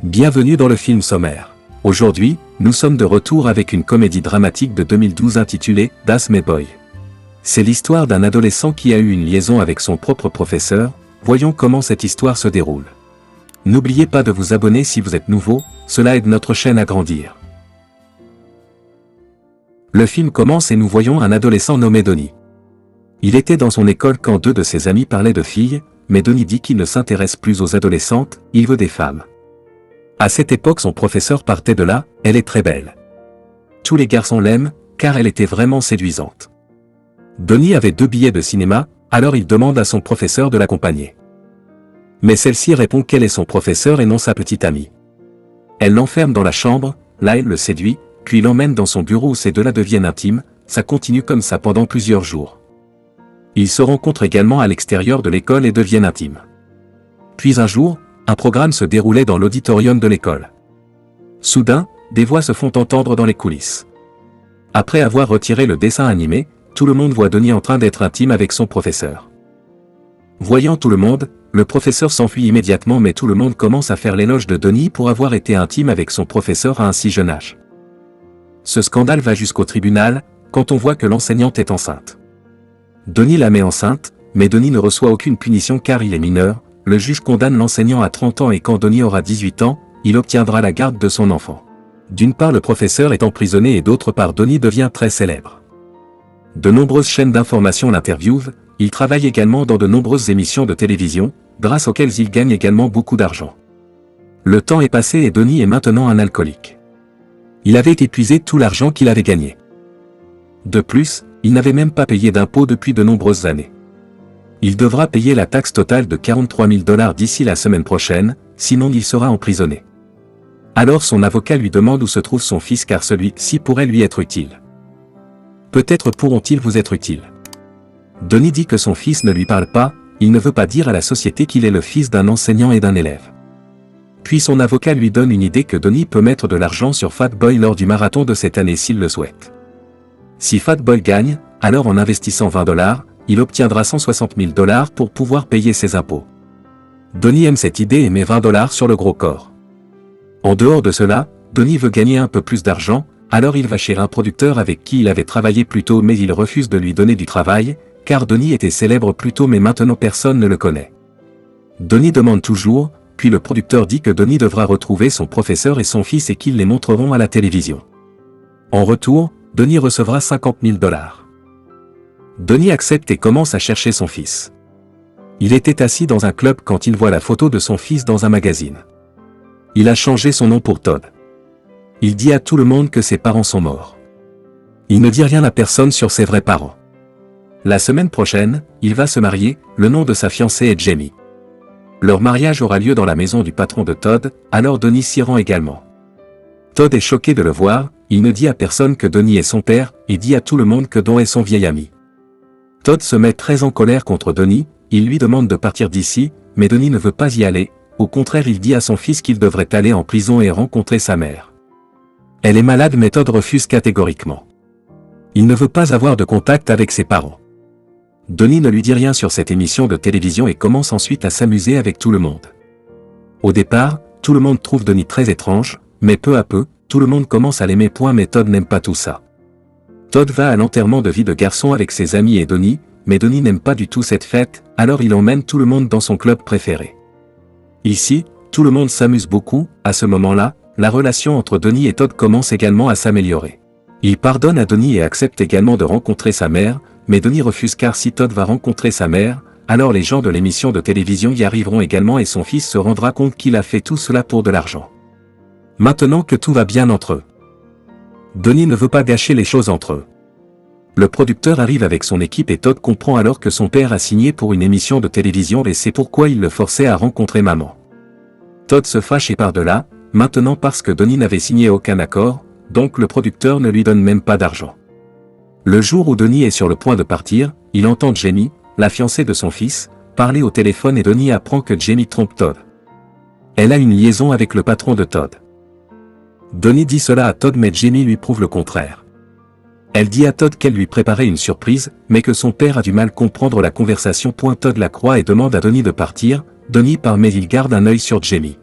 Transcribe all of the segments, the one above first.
Bienvenue dans le film sommaire. Aujourd'hui, nous sommes de retour avec une comédie dramatique de 2012 intitulée « Das Boy ». C'est l'histoire d'un adolescent qui a eu une liaison avec son propre professeur. Voyons comment cette histoire se déroule. N'oubliez pas de vous abonner si vous êtes nouveau, cela aide notre chaîne à grandir. Le film commence et nous voyons un adolescent nommé Donnie. Il était dans son école quand deux de ses amis parlaient de filles, mais Donnie dit qu'il ne s'intéresse plus aux adolescentes, il veut des femmes. À cette époque son professeur partait de là, elle est très belle. Tous les garçons l'aiment, car elle était vraiment séduisante. Donnie avait 2 billets de cinéma, alors il demande à son professeur de l'accompagner. Mais celle-ci répond qu'elle est son professeur et non sa petite amie. Elle l'enferme dans la chambre, là elle le séduit, puis l'emmène dans son bureau où ces deux-là deviennent intimes, ça continue comme ça pendant plusieurs jours. Ils se rencontrent également à l'extérieur de l'école et deviennent intimes. Puis un jour, un programme se déroulait dans l'auditorium de l'école. Soudain, des voix se font entendre dans les coulisses. Après avoir retiré le dessin animé, tout le monde voit Donnie en train d'être intime avec son professeur. Voyant tout le monde, le professeur s'enfuit immédiatement mais tout le monde commence à faire l'éloge de Donnie pour avoir été intime avec son professeur à un si jeune âge. Ce scandale va jusqu'au tribunal, quand on voit que l'enseignante est enceinte. Donnie la met enceinte, mais Donnie ne reçoit aucune punition car il est mineur. Le juge condamne l'enseignant à 30 ans et quand Donnie aura 18 ans, il obtiendra la garde de son enfant. D'une part le professeur est emprisonné et d'autre part Donnie devient très célèbre. De nombreuses chaînes d'information l'interviewent, il travaille également dans de nombreuses émissions de télévision, grâce auxquelles il gagne également beaucoup d'argent. Le temps est passé et Donnie est maintenant un alcoolique. Il avait épuisé tout l'argent qu'il avait gagné. De plus, il n'avait même pas payé d'impôts depuis de nombreuses années. Il devra payer la taxe totale de $43 000 d'ici la semaine prochaine, sinon il sera emprisonné. Alors son avocat lui demande où se trouve son fils car celui-ci pourrait lui être utile. Peut-être pourront-ils vous être utiles. Donnie dit que son fils ne lui parle pas, il ne veut pas dire à la société qu'il est le fils d'un enseignant et d'un élève. Puis son avocat lui donne une idée que Donnie peut mettre de l'argent sur Fat Boy lors du marathon de cette année s'il le souhaite. Si Fat Boy gagne, alors en investissant $20, il obtiendra $160 000 pour pouvoir payer ses impôts. Donnie aime cette idée et met $20 sur le gros corps. En dehors de cela, Donnie veut gagner un peu plus d'argent, alors il va chez un producteur avec qui il avait travaillé plus tôt mais il refuse de lui donner du travail, car Donnie était célèbre plus tôt mais maintenant personne ne le connaît. Donnie demande toujours, puis le producteur dit que Donnie devra retrouver son professeur et son fils et qu'ils les montreront à la télévision. En retour, Donnie recevra $50 000. Donnie accepte et commence à chercher son fils. Il était assis dans un club quand il voit la photo de son fils dans un magazine. Il a changé son nom pour Todd. Il dit à tout le monde que ses parents sont morts. Il ne dit rien à personne sur ses vrais parents. La semaine prochaine, il va se marier, le nom de sa fiancée est Jamie. Leur mariage aura lieu dans la maison du patron de Todd, alors Donnie s'y rend également. Todd est choqué de le voir, il ne dit à personne que Donnie est son père, et dit à tout le monde que Don est son vieil ami. Todd se met très en colère contre Donnie, il lui demande de partir d'ici, mais Donnie ne veut pas y aller, au contraire il dit à son fils qu'il devrait aller en prison et rencontrer sa mère. Elle est malade mais Todd refuse catégoriquement. Il ne veut pas avoir de contact avec ses parents. Donnie ne lui dit rien sur cette émission de télévision et commence ensuite à s'amuser avec tout le monde. Au départ, tout le monde trouve Donnie très étrange, mais peu à peu, tout le monde commence à l'aimer. Mais Todd n'aime pas tout ça. Todd va à l'enterrement de vie de garçon avec ses amis et Donnie, mais Donnie n'aime pas du tout cette fête, alors il emmène tout le monde dans son club préféré. Ici, tout le monde s'amuse beaucoup, à ce moment-là, la relation entre Donnie et Todd commence également à s'améliorer. Il pardonne à Donnie et accepte également de rencontrer sa mère, mais Donnie refuse car si Todd va rencontrer sa mère, alors les gens de l'émission de télévision y arriveront également et son fils se rendra compte qu'il a fait tout cela pour de l'argent. Maintenant que tout va bien entre eux, Donnie ne veut pas gâcher les choses entre eux. Le producteur arrive avec son équipe et Todd comprend alors que son père a signé pour une émission de télévision et c'est pourquoi il le forçait à rencontrer maman. Todd se fâche et part de là, maintenant parce que Donnie n'avait signé aucun accord, donc le producteur ne lui donne même pas d'argent. Le jour où Donnie est sur le point de partir, il entend Jamie, la fiancée de son fils, parler au téléphone et Donnie apprend que Jamie trompe Todd. Elle a une liaison avec le patron de Todd. Donnie dit cela à Todd mais Jamie lui prouve le contraire. Elle dit à Todd qu'elle lui préparait une surprise, mais que son père a du mal à comprendre la conversation. Todd la croit et demande à Donnie de partir, Donnie part mais il garde un œil sur Jamie.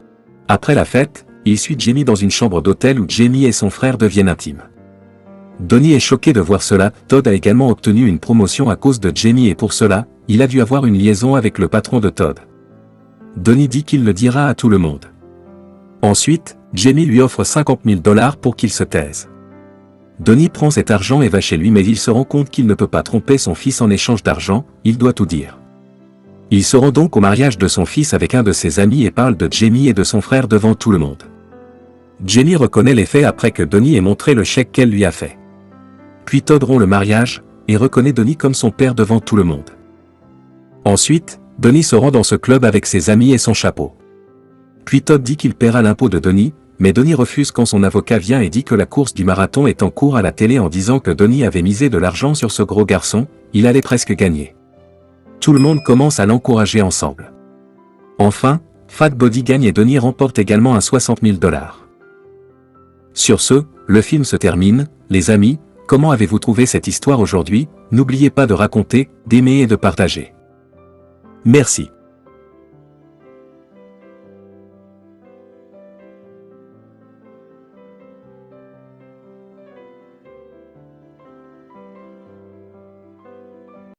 Après la fête, il suit Jamie dans une chambre d'hôtel où Jamie et son frère deviennent intimes. Donnie est choqué de voir cela. Todd a également obtenu une promotion à cause de Jamie et pour cela, il a dû avoir une liaison avec le patron de Todd. Donnie dit qu'il le dira à tout le monde. Ensuite, Jamie lui offre 50 000 $ pour qu'il se taise. Donnie prend cet argent et va chez lui mais il se rend compte qu'il ne peut pas tromper son fils en échange d'argent, il doit tout dire. Il se rend donc au mariage de son fils avec un de ses amis et parle de Jamie et de son frère devant tout le monde. Jamie reconnaît les faits après que Donnie ait montré le chèque qu'elle lui a fait. Puis Todd rompt le mariage, et reconnaît Donnie comme son père devant tout le monde. Ensuite, Donnie se rend dans ce club avec ses amis et son chapeau. Puis Todd dit qu'il paiera l'impôt de Donnie, mais Donnie refuse quand son avocat vient et dit que la course du marathon est en cours à la télé en disant que Donnie avait misé de l'argent sur ce gros garçon, il allait presque gagner. Tout le monde commence à l'encourager ensemble. Enfin, Fat Body gagne et Donnie remporte également un 60 000 $. Sur ce, le film se termine, les amis. Comment avez-vous trouvé cette histoire aujourd'hui? N'oubliez pas de raconter, d'aimer et de partager. Merci.